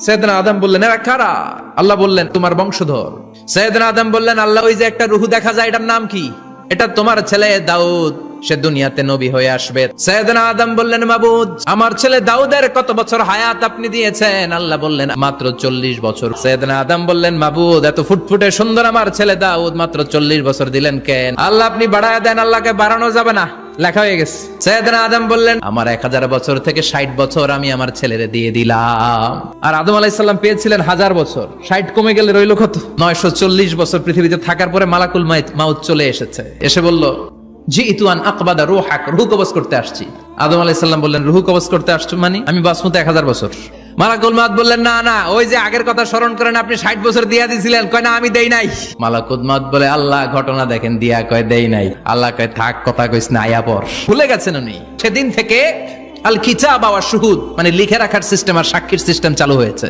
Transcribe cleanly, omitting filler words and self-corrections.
সাইয়েদনা আদম বললেন, এরা কারা? আল্লাহ বললেন, তোমার বংশধর। সাইয়েদনা আদম বললেন, আল্লাহ ওই যে একটা রুহু দেখা যায়, এটার নাম কি? এটা তোমার ছেলে দাউদ, সে দুনিয়াতে নবী হয়ে আসবে। সাইয়েদনা আদম বললেন, মাবুদ, আমার ছেলে দাউদের কত বছর হায়াত আপনি দিয়েছেন? আল্লাহ বললেন, মাত্র 40 বছর। সাইয়েদনা আদম বললেন, মাবুদ, এত ফুটফুটে সুন্দর আমার ছেলে দাউদ, মাত্র 40 বছর দিলেন কেন? আল্লাহ, আপনি বাড়ায় দেন, আল্লাহকে বাড়ানো যাবে না, লেখা হয়ে গেছে। সাইয়েদনা আদম বললেন, আমার 1000 বছর থেকে 60 বছর আমি আমার ছেলেরে দিয়ে দিলাম। আর আদম আলাইহিস সালাম পেয়েছিলেন 1000 বছর, 60 কমে গেলে রইল কত? 940 বছর পৃথিবীতে থাকার পরে মালাকুল মাউত চলে এসেছে। এসে বলল, জিইতু আন আকবাদা রূহাক, রূহ কবজ করতে আসছি। আদম আলাইহিস সালাম বললেন, রূহ কবজ করতে আসছো মানে? আমি বাঁচবো তো 1000 বছর। মালাকুল মাউত বললেন, না না, ওই যে আগের কথা স্মরণ করেন, আপনি 60 বছর দিয়া দিয়েছিলেন। কয়, না, আমি দেই নাই। মালাকুল মাউত বলে, আল্লাহ, ঘটনা দেখেন, দিয়া কয় দেই নাই। আল্লাহ কয়, থাক, কথা কইস না, আয়া পর। ভুলে গেছেন উনি। সেদিন থেকে আল কিতাব ওয়া শুহুদ, মানে লিখে রাখার সিস্টেম আর সাক্ষীর সিস্টেম চালু হয়েছে।